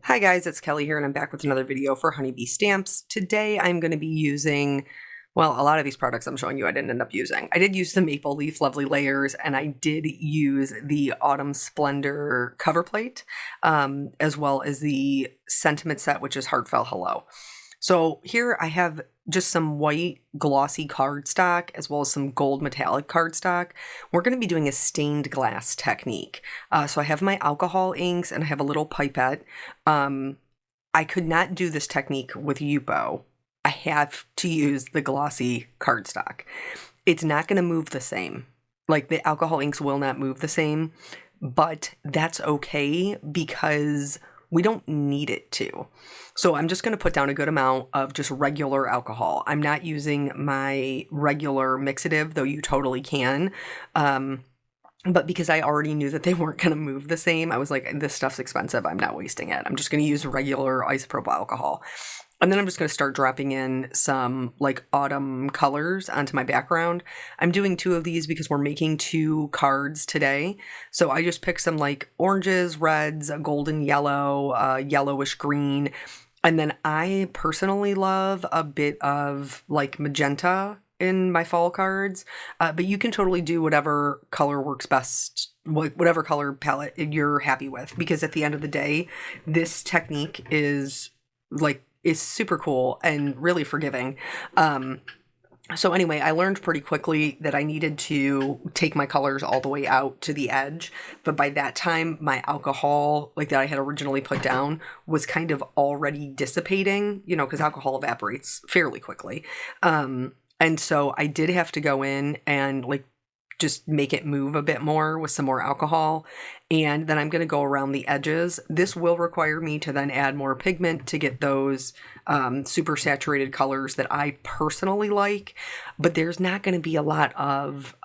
Hi guys, it's Kelly here and I'm back with another video for Honeybee Stamps. Today I'm going to be using, well, a lot of these products I'm showing you I didn't end up using. I did use the Maple Leaf Lovely Layers and I did use the Autumn Splendor Coverplate, as well as the Sentiment Set, which is Heartfelt Hello. So here I have just some white glossy cardstock as well as some gold metallic cardstock. We're going to be doing a stained glass technique. So I have my alcohol inks and I have a little pipette. I could not do this technique with Yupo. I have to use the glossy cardstock. It's not going to move the same. Like the alcohol inks will not move the same, but that's okay because we don't need it to. So I'm just going to put down a good amount of just regular alcohol. I'm not using my regular mixative, though you totally can. But because I already knew that they weren't going to move the same, I was like, this stuff's expensive. I'm not wasting it. I'm just going to use regular isopropyl alcohol. And then I'm just going to start dropping in some like autumn colors onto my background. I'm doing 2 of these because we're making 2 cards today. So I just picked some like oranges, reds, a golden yellow, yellowish green. And then I personally love a bit of like magenta in my fall cards. But you can totally do whatever color works best, whatever color palette you're happy with. Because at the end of the day, this technique is super cool and really forgiving. So anyway, I learned pretty quickly that I needed to take my colors all the way out to the edge. But by that time, my alcohol, like that I had originally put down, was kind of already dissipating, because alcohol evaporates fairly quickly. And so I did have to go in and like just make it move a bit more with some more alcohol. And then I'm going to go around the edges. This will require me to then add more pigment to get those super saturated colors that I personally like. But there's not going to be a lot of,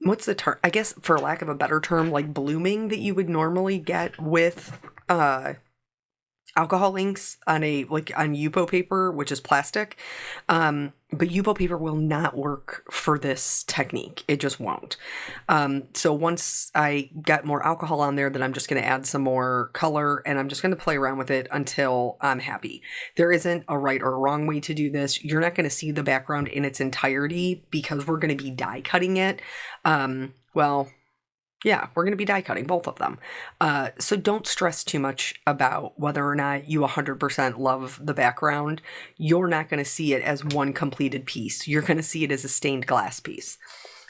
what's the term? I guess for lack of a better term, like blooming that you would normally get with alcohol inks on on Yupo paper, which is plastic. But Yupo paper will not work for this technique. It just won't. So once I get more alcohol on there, then I'm just going to add some more color and I'm just going to play around with it until I'm happy. There isn't a right or wrong way to do this. You're not going to see the background in its entirety because we're going to be die cutting it. Yeah, we're going to be die cutting both of them. So don't stress too much about whether or not you 100% love the background. You're not going to see it as one completed piece. You're going to see it as a stained glass piece.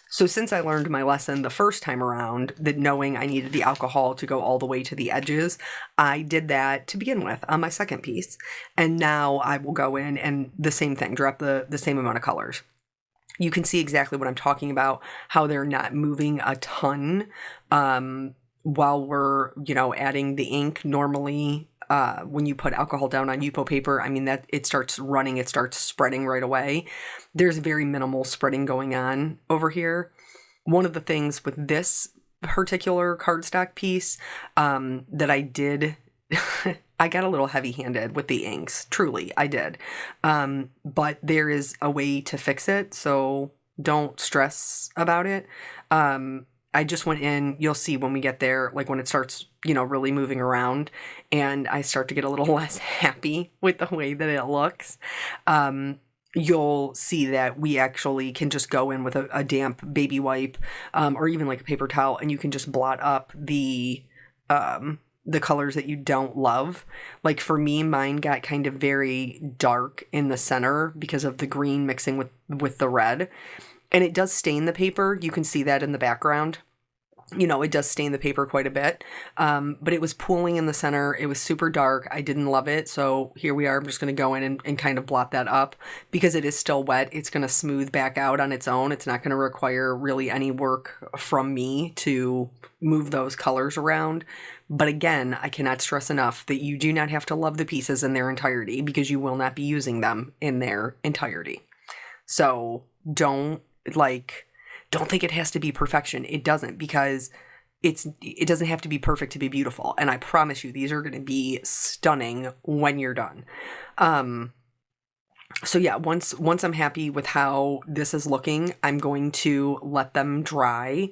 So since I learned my lesson the first time around, that knowing I needed the alcohol to go all the way to the edges, I did that to begin with on my second piece. And now I will go in and the same thing, drop the same amount of colors. You can see exactly what I'm talking about, how they're not moving a ton while we're, adding the ink. Normally, when you put alcohol down on Yupo paper, that it starts running, it starts spreading right away. There's very minimal spreading going on over here. One of the things with this particular cardstock piece that I did... I got a little heavy-handed with the inks. Truly, I did. But there is a way to fix it, so don't stress about it. I just went in, you'll see when we get there, like when it starts, really moving around, and I start to get a little less happy with the way that it looks. You'll see that we actually can just go in with a damp baby wipe, or even like a paper towel, and you can just blot up the colors that you don't love. Like for me, mine got kind of very dark in the center because of the green mixing with the red. And it does stain the paper. You can see that in the background. It does stain the paper quite a bit. But it was pooling in the center. It was super dark. I didn't love it. So here we are. I'm just going to go in and kind of blot that up because it is still wet. It's going to smooth back out on its own. It's not going to require really any work from me to move those colors around. But again, I cannot stress enough that you do not have to love the pieces in their entirety because you will not be using them in their entirety. So don't think it has to be perfection. It doesn't, because it doesn't have to be perfect to be beautiful. And I promise you, these are going to be stunning when you're done. So yeah, once I'm happy with how this is looking, I'm going to let them dry.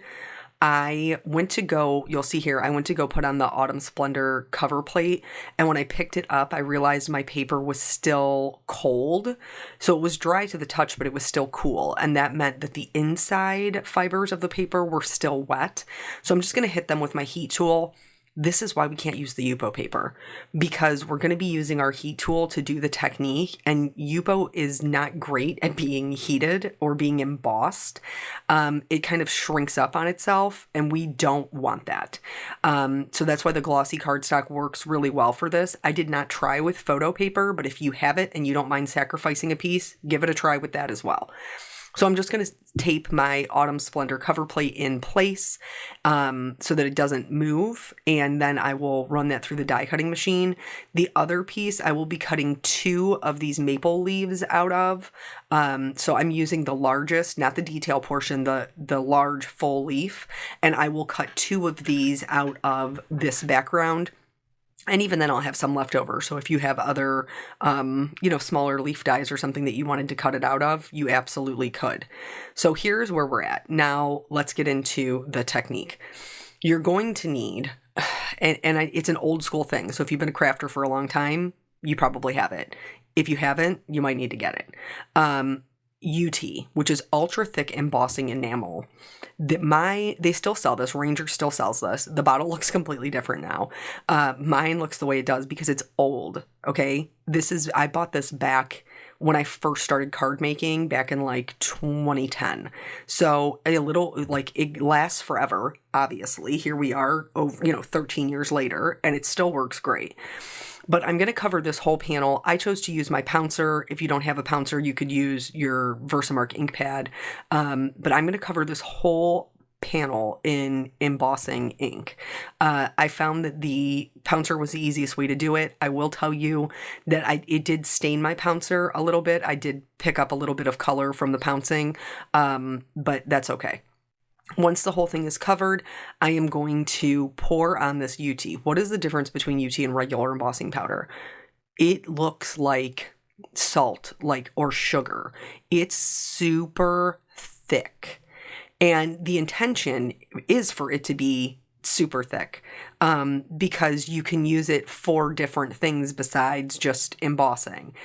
I went to go, you'll see here, I went to go put on the Autumn Splendor cover plate. And when I picked it up, I realized my paper was still cold. So it was dry to the touch, but it was still cool. And that meant that the inside fibers of the paper were still wet. So I'm just going to hit them with my heat tool. This is why we can't use the Yupo paper, because we're going to be using our heat tool to do the technique, and Yupo is not great at being heated or being embossed. It kind of shrinks up on itself, and we don't want that. So that's why the glossy cardstock works really well for this. I did not try with photo paper, but if you have it and you don't mind sacrificing a piece, give it a try with that as well. So I'm just going to tape my Autumn Splendor cover plate in place so that it doesn't move, and then I will run that through the die cutting machine. The other piece I will be cutting 2 of these maple leaves out of. So I'm using the largest, not the detail portion, the large full leaf, and I will cut 2 of these out of this background. And even then I'll have some left over. So if you have other, smaller leaf dies or something that you wanted to cut it out of, you absolutely could. So here's where we're at. Now let's get into the technique. You're going to need, it's an old school thing. So if you've been a crafter for a long time, you probably have it. If you haven't, you might need to get it. UT, which is ultra thick embossing enamel. They still sell this. Ranger still sells this. The bottle looks completely different now. Mine looks the way it does because it's old. Okay. I bought this back when I first started card making back in like 2010. So it lasts forever. Obviously, here we are over, 13 years later, and it still works great. But I'm going to cover this whole panel. I chose to use my pouncer. If you don't have a pouncer, you could use your Versamark ink pad. But I'm going to cover this whole panel in embossing ink. I found that the pouncer was the easiest way to do it. I will tell you that it did stain my pouncer a little bit. I did pick up a little bit of color from the pouncing, but that's okay. Once the whole thing is covered, I am going to pour on this UT. What is the difference between UT and regular embossing powder? It looks like salt, or sugar. It's super thick. And the intention is for it to be super thick, because you can use it for different things besides just embossing.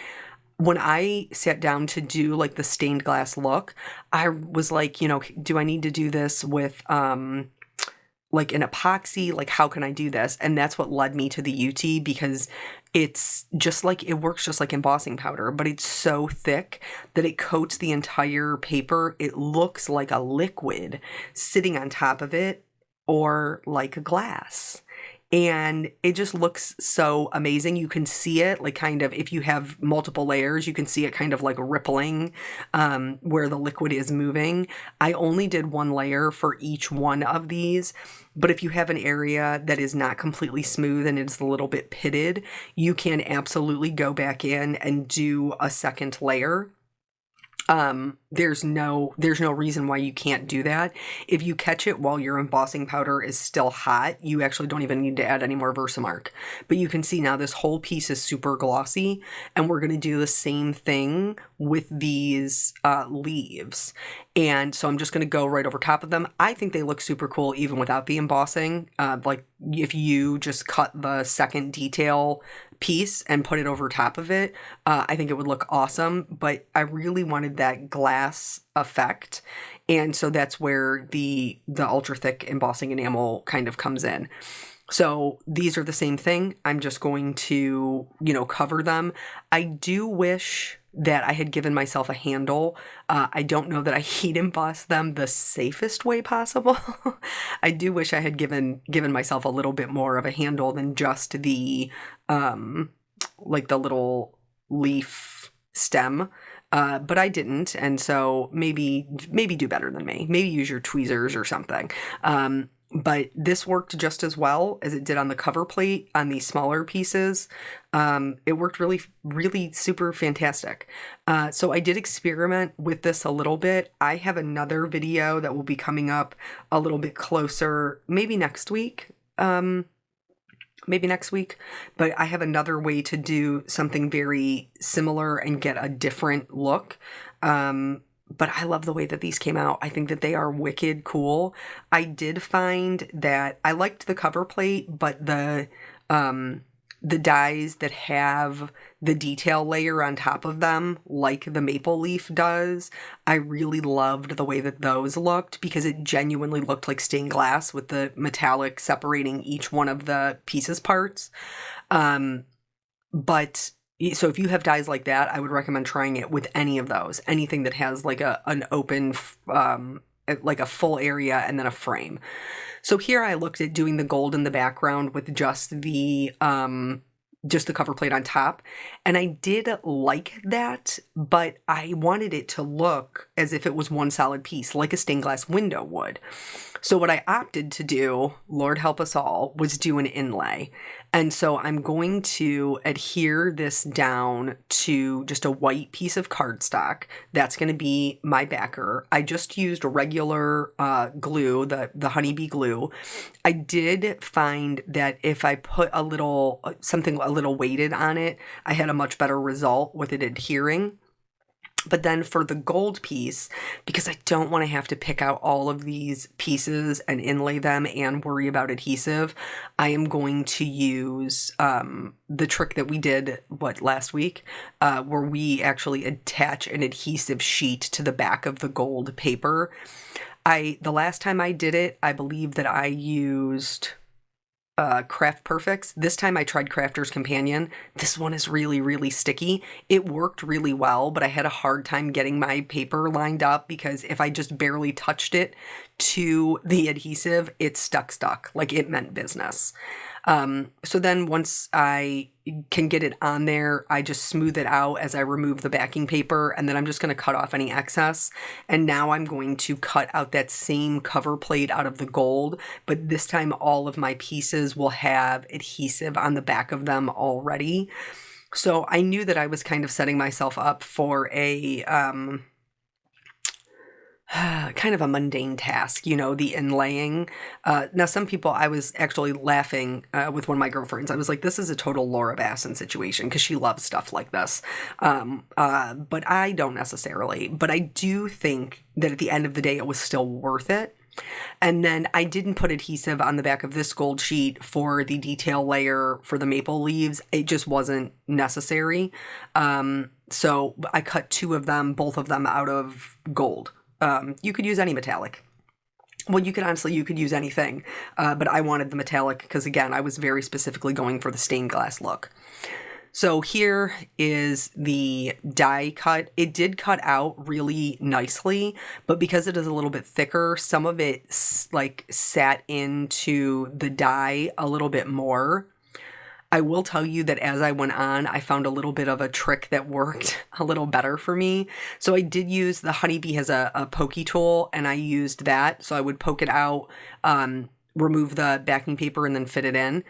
When I sat down to do the stained glass look, I was like, do I need to do this with an epoxy? How can I do this? And that's what led me to the UT, because it works just like embossing powder, but it's so thick that it coats the entire paper. It looks like a liquid sitting on top of it, or like a glass. And it just looks so amazing. You can see it if you have multiple layers, you can see it kind of rippling where the liquid is moving. I only did 1 layer for each one of these, but if you have an area that is not completely smooth and it's a little bit pitted, you can absolutely go back in and do a second layer. There's no reason why you can't do that. If you catch it while your embossing powder is still hot, you actually don't even need to add any more Versamark. But you can see now this whole piece is super glossy, and we're going to do the same thing with these leaves. And so I'm just going to go right over top of them. I think they look super cool even without the embossing. If you just cut the second detail piece and put it over top of it, I think it would look awesome. But I really wanted that glass effect, and so that's where the ultra thick embossing enamel kind of comes in. So these are the same thing. I'm just going to cover them. I do wish that I had given myself a handle. I don't know that I heat embossed them the safest way possible. I do wish I had given myself a little bit more of a handle than just the the little leaf stem. But I didn't, and so maybe do better than me. Maybe use your tweezers or something. But this worked just as well as it did on the cover plate on these smaller pieces. It worked really, really super fantastic. So I did experiment with this a little bit. I have another video that will be coming up a little bit closer, maybe next week. But I have another way to do something very similar and get a different look. But I love the way that these came out. I think that they are wicked cool. I did find that I liked the cover plate, but the dies that have the detail layer on top of them, like the maple leaf does, I really loved the way that those looked because it genuinely looked like stained glass with the metallic separating each one of the pieces parts. But so if you have dies like that, I would recommend trying it with any of those. Anything that has like an open, like a full area and then a frame. So here I looked at doing the gold in the background with just the cover plate on top. And I did like that, but I wanted it to look as if it was one solid piece, like a stained glass window would. So what I opted to do, Lord help us all, was do an inlay. And so I'm going to adhere this down to just a white piece of cardstock. That's going to be my backer. I just used regular glue, the honeybee glue. I did find that if I put something a little weighted on it, I had a much better result with it adhering. But then for the gold piece, because I don't want to have to pick out all of these pieces and inlay them and worry about adhesive, I am going to use the trick that we did, last week, where we actually attach an adhesive sheet to the back of the gold paper. The last time I did it, I believe that I used Craft Perfects. This time I tried Crafter's Companion. This one is really, really sticky. It worked really well, but I had a hard time getting my paper lined up because if I just barely touched it to the adhesive, it stuck. Like it meant business. So then once I can get it on there, I just smooth it out as I remove the backing paper, and then I'm just going to cut off any excess. And now I'm going to cut out that same cover plate out of the gold, but this time all of my pieces will have adhesive on the back of them already. So I knew that I was kind of setting myself up for a kind of a mundane task, the inlaying. Now, some people, I was actually laughing with one of my girlfriends. I was like, this is a total Laura Basson situation because she loves stuff like this. But I don't necessarily. But I do think that at the end of the day, it was still worth it. And then I didn't put adhesive on the back of this gold sheet for the detail layer for the maple leaves. It just wasn't necessary. So I cut two of them, both of them out of gold. You could use any metallic. Well, you could use anything, but I wanted the metallic because, again, I was very specifically going for the stained glass look. So here is the die cut. It did cut out really nicely, but because it is a little bit thicker, some of it sat into the die a little bit more. I will tell you that as I went on, I found a little bit of a trick that worked a little better for me. So I did use the honeybee has a pokey tool, and I used that. So I would poke it out, remove the backing paper, and then fit it in.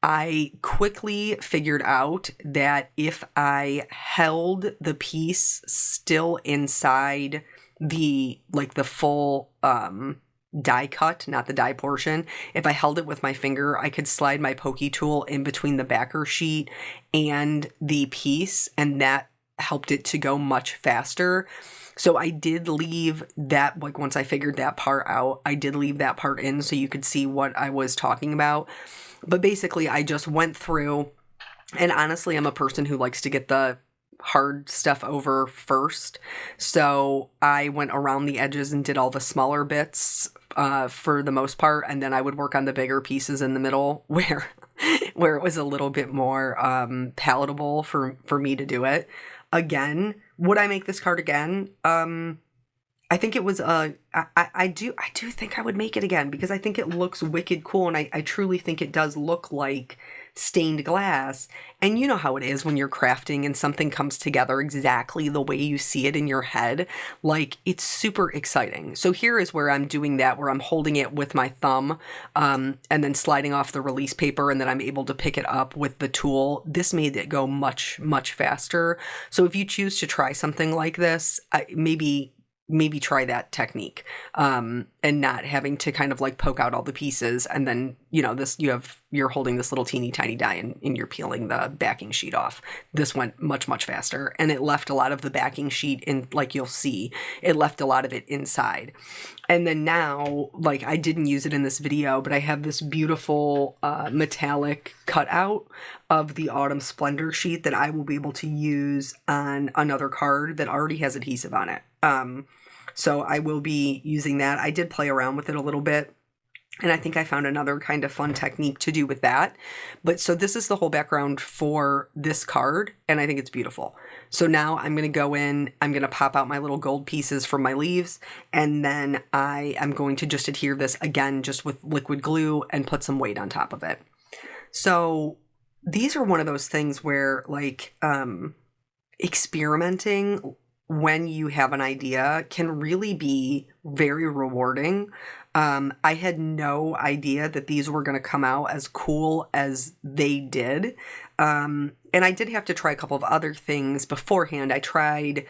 I quickly figured out that if I held the piece still inside the full die cut, not the die portion, if I held it with my finger, I could slide my pokey tool in between the backer sheet and the piece, and that helped it to go much faster. So I did leave that, once I figured that part out, I did leave that part in so you could see what I was talking about. But basically, I just went through, and honestly, I'm a person who likes to get the hard stuff over first. So I went around the edges and did all the smaller bits for the most part, and then I would work on the bigger pieces in the middle where it was a little bit more palatable for me to do it. Again, would I make this card again? I think it was I do think I would make it again because I think it looks wicked cool, and I truly think it does look like stained glass. And you know how it is when you're crafting and something comes together exactly the way you see it in your head. It's super exciting. So here is where I'm doing that, where I'm holding it with my thumb and then sliding off the release paper, and then I'm able to pick it up with the tool. This made it go much, much faster. So if you choose to try something like this, maybe maybe try that technique, and not having to kind of like poke out all the pieces. And then, you're holding this little teeny tiny die and you're peeling the backing sheet off. This went much, much faster, and it left a lot of the backing sheet in, like you'll see, it left a lot of it inside. And then now, like, I didn't use it in this video, but I have this beautiful metallic cutout of the Autumn Splendor sheet that I will be able to use on another card that already has adhesive on it. So I will be using that. I did play around with it a little bit, and I think I found another kind of fun technique to do with that. But so this is the whole background for this card, and I think it's beautiful. So now I'm going to go in, I'm going to pop out my little gold pieces from my leaves, and then I am going to just adhere this again just with liquid glue and put some weight on top of it. So these are one of those things where, like, experimenting when you have an idea can really be very rewarding. I had no idea that these were going to come out as cool as they did. And I did have to try a couple of other things beforehand. I tried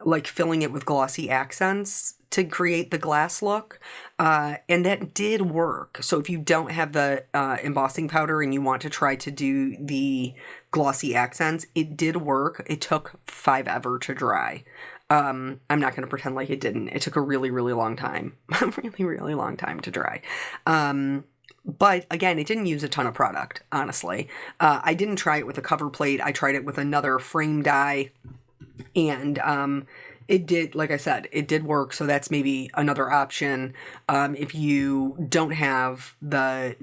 like filling it with glossy accents to create the glass look. And that did work. So if you don't have the embossing powder and you want to try to do the glossy accents, it did work. It took forever to dry. I'm not going to pretend like it didn't. It took a really, really long time. A really, really long time to dry. But again, it didn't use a ton of product, honestly. I didn't try it with a cover plate. I tried it with another frame die. And it did, like I said, it did work. So that's maybe another option if you don't have the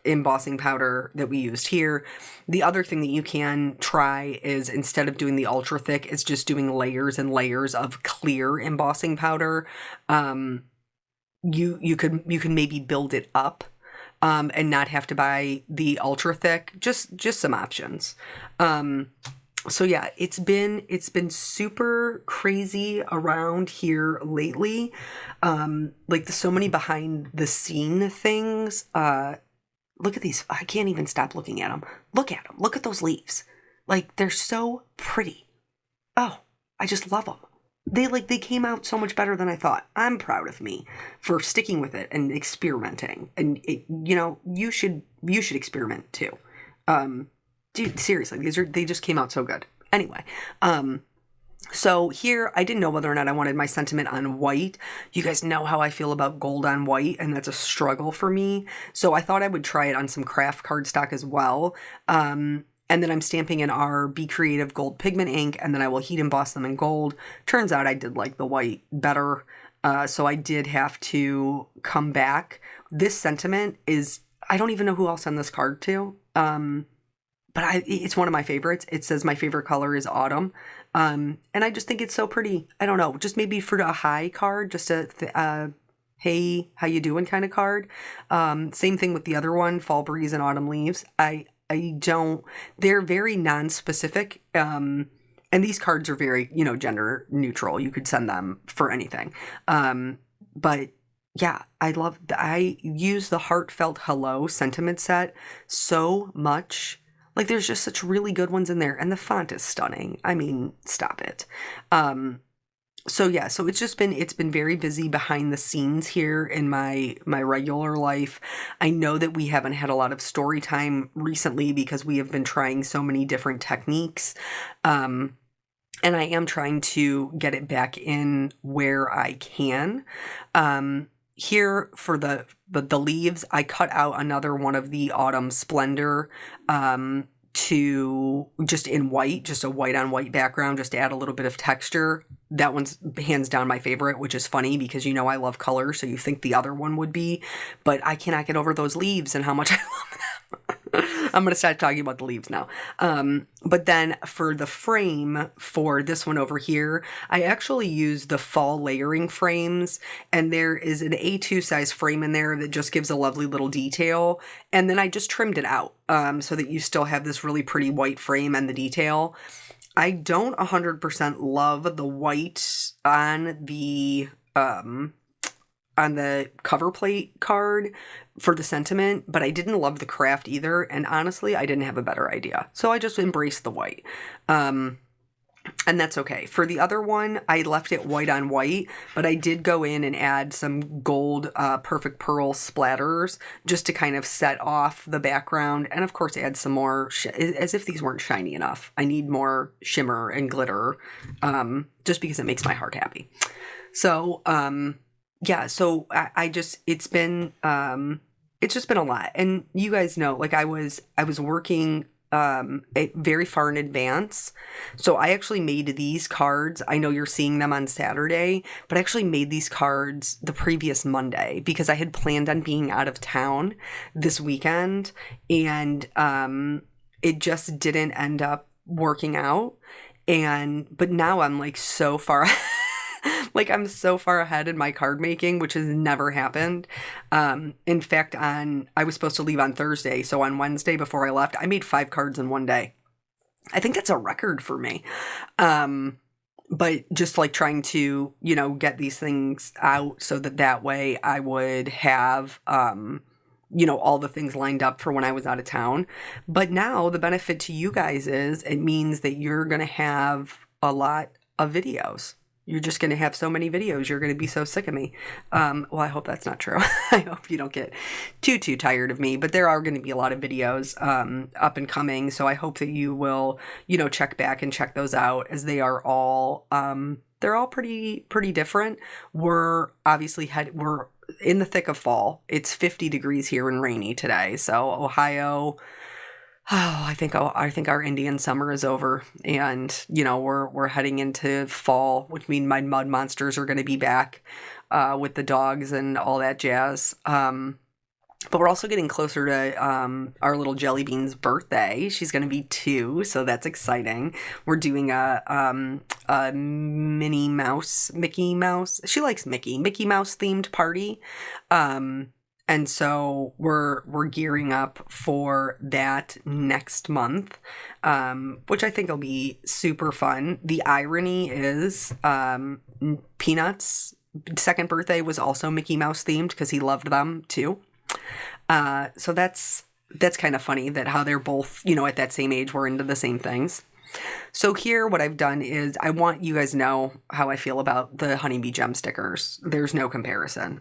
embossing powder that we used here. The other thing that you can try is, instead of doing the ultra thick, it's just doing layers and layers of clear embossing powder. You can maybe build it up and not have to buy the ultra thick. Just some options. So yeah, it's been super crazy around here lately. Like so many behind the scene things. Look at these. I can't even stop looking at them. Look at them. Look at those leaves. Like, they're so pretty. Oh, I just love them. They came out so much better than I thought. I'm proud of me for sticking with it and experimenting. And you should experiment too. Dude, seriously, they just came out so good. Anyway, so here, I didn't know whether or not I wanted my sentiment on white. You guys know how I feel about gold on white, and that's a struggle for me. So I thought I would try it on some craft cardstock as well. And then I'm stamping in our Be Creative gold pigment ink, and then I will heat emboss them in gold. Turns out I did like the white better. So I did have to come back. This sentiment is, I don't even know who I'll send this card to. But it's one of my favorites. It says my favorite color is autumn. And I just think it's so pretty. I don't know, just maybe for a hi card, just a hey, how you doing kind of card. Same thing with the other one, fall breeze and autumn leaves. They're very non-specific. And these cards are very, gender neutral. You could send them for anything. But yeah, I use the heartfelt hello sentiment set so much. Like, there's just such really good ones in there, and the font is stunning. I mean, stop it. So it's been very busy behind the scenes here in my regular life. I know that we haven't had a lot of story time recently because we have been trying so many different techniques. And I am trying to get it back in where I can. Here for the leaves, I cut out another one of the Autumn Splendor to just in white, just a white on white background, just to add a little bit of texture. That one's hands down my favorite, which is funny because I love color, so you think the other one would be, but I cannot get over those leaves and how much I love them. I'm going to start talking about the leaves now. But then for the frame for this one over here, I actually used the fall layering frames, and there is an A2 size frame in there that just gives a lovely little detail. And then I just trimmed it out so that you still have this really pretty white frame and the detail. I don't 100% love the white on the cover plate card for the sentiment, but I didn't love the craft either, and honestly, I didn't have a better idea. So I just embraced the white. And that's okay. For the other one, I left it white on white, but I did go in and add some gold Perfect Pearl splatters just to kind of set off the background. And of course, add some more, as if these weren't shiny enough. I need more shimmer and glitter just because it makes my heart happy. So, yeah, so I just, it's just been a lot. And you guys know, like I was working very far in advance. So I actually made these cards. I know you're seeing them on Saturday, but I actually made these cards the previous Monday because I had planned on being out of town this weekend, and it just didn't end up working out. But now I'm like so far like I'm so far ahead in my card making, which has never happened. In fact, I was supposed to leave on Thursday. So on Wednesday before I left, I made 5 cards in one day. I think that's a record for me. But just like trying to, get these things out so that way I would have, all the things lined up for when I was out of town. But now the benefit to you guys is it means that you're going to have a lot of videos. You're just going to have so many videos. You're going to be so sick of me. Well, I hope that's not true. I hope you don't get too tired of me. But there are going to be a lot of videos up and coming. So I hope that you will, check back and check those out, as they are all, they're all pretty different. We're obviously we're in the thick of fall. It's 50 degrees here and rainy today. So Ohio... Oh, I think our Indian summer is over, and we're heading into fall, which means my mud monsters are going to be back with the dogs and all that jazz. But we're also getting closer to our little Jelly Bean's birthday. She's going to be 2, so that's exciting. We're doing a Mickey Mouse. She likes Mickey Mouse themed party. And so we're gearing up for that next month, which I think will be super fun. The irony is Peanut's second birthday was also Mickey Mouse themed because he loved them too. So that's kind of funny that how they're both, at that same age, we're into the same things. So here, what I've done is I want you guys to know how I feel about the honeybee gem stickers. There's no comparison.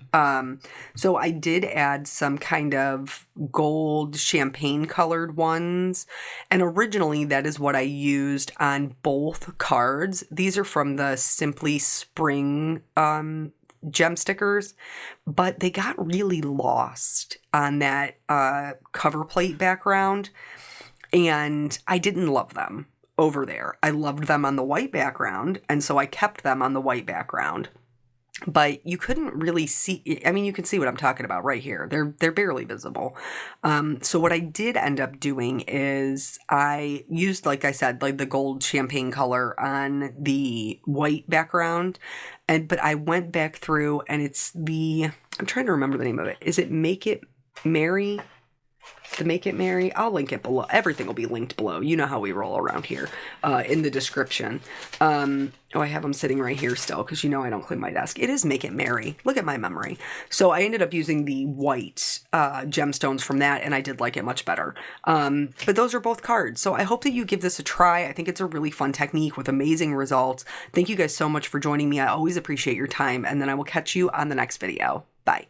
So I did add some kind of gold champagne colored ones. And originally that is what I used on both cards. These are from the Simply Spring gem stickers, but they got really lost on that cover plate background. And I didn't love them over there. I loved them on the white background, and so I kept them on the white background. But you couldn't really see, I mean, you can see what I'm talking about right here. They're barely visible. So what I did end up doing is I used, like I said, like the gold champagne color on the white background. But I went back through, and I'm trying to remember the name of it. Is it Make It Merry? The Make It Merry. I'll link it below. Everything will be linked below. You know how we roll around here in the description. I have them sitting right here still because I don't clean my desk. It is Make It Merry. Look at my memory. So I ended up using the white gemstones from that, and I did like it much better. But those are both cards. So I hope that you give this a try. I think it's a really fun technique with amazing results. Thank you guys so much for joining me. I always appreciate your time, and then I will catch you on the next video. Bye.